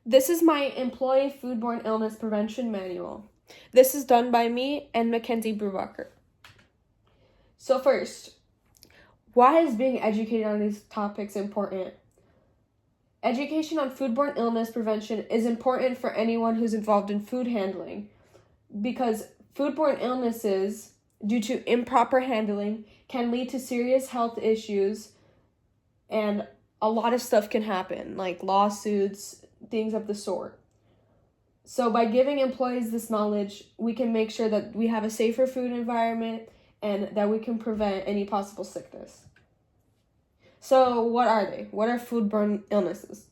This is my Employee Foodborne Illness Prevention Manual. This is done by me and Mackenzie Brubacher. So first, why is being educated on these topics important? Education on foodborne illness prevention is important for anyone who's involved in food handling because foodborne illnesses, due to improper handling, can lead to serious health issues, and a lot of stuff can happen, like lawsuits, things of the sort. So by giving employees this knowledge, we can make sure that we have a safer food environment and that we can prevent any possible sickness. So what are they? What are foodborne illnesses?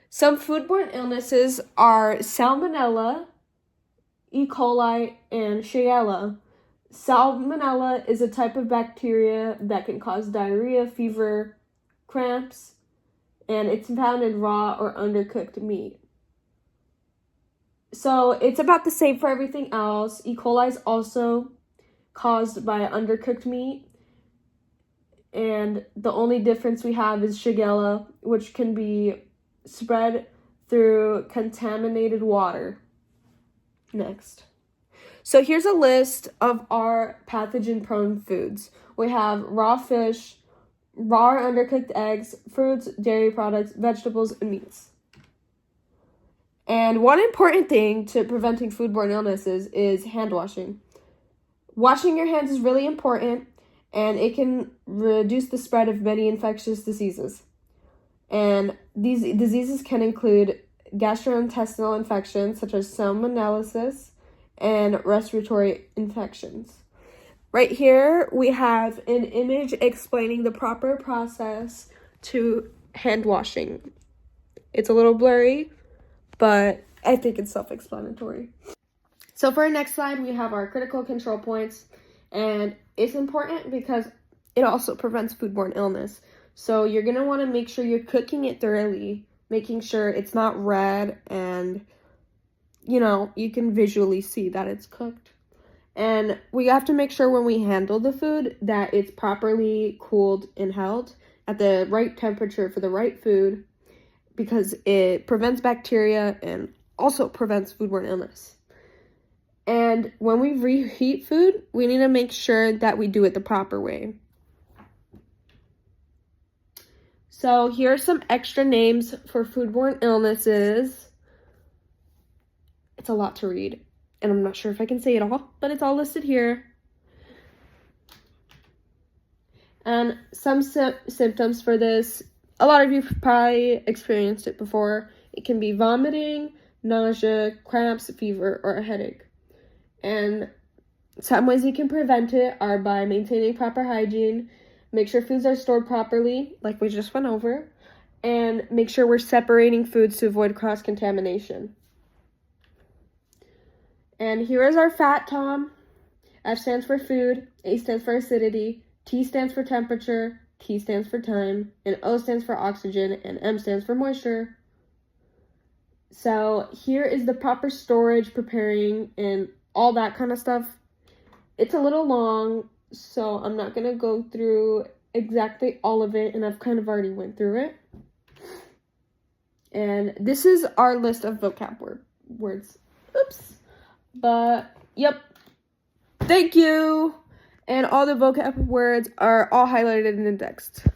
Some foodborne illnesses are Salmonella, E. coli, and Shigella. Salmonella is a type of bacteria that can cause diarrhea, fever, cramps, and it's found in raw or undercooked meat. So it's about the same for everything else. E. coli is also caused by undercooked meat. And the only difference we have is Shigella, which can be spread through contaminated water. Next. So here's a list of our pathogen-prone foods. We have raw fish, raw or undercooked eggs, fruits, dairy products, vegetables, and meats. And one important thing to preventing foodborne illnesses is hand washing. Washing your hands is really important, and it can reduce the spread of many infectious diseases. And these diseases can include gastrointestinal infections such as salmonellosis and respiratory infections. Right here, we have an image explaining the proper process to hand washing. It's a little blurry, but I think it's self-explanatory. So for our next slide, we have our critical control points, and it's important because it also prevents foodborne illness. So you're going to want to make sure you're cooking it thoroughly, making sure it's not red and, you can visually see that it's cooked. And we have to make sure when we handle the food that it's properly cooled and held at the right temperature for the right food, because it prevents bacteria and also prevents foodborne illness. And when we reheat food, we need to make sure that we do it the proper way. So here are some extra names for foodborne illnesses. It's a lot to read, and I'm not sure if I can say it all, but it's all listed here. And some symptoms for this, a lot of you probably experienced it before. It can be vomiting, nausea, cramps, fever, or a headache. And some ways you can prevent it are by maintaining proper hygiene, make sure foods are stored properly, like we just went over, and make sure we're separating foods to avoid cross-contamination. And here is our fat tom. F stands for food, A stands for acidity, T stands for temperature, T stands for time, and O stands for oxygen, and M stands for moisture. So here is the proper storage, preparing, and all that kind of stuff. It's a little long, so I'm not going to go through exactly all of it, and I've kind of already went through it. And this is our list of vocab words. Oops. But, yep. Thank you. And all the vocab words are all highlighted and indexed.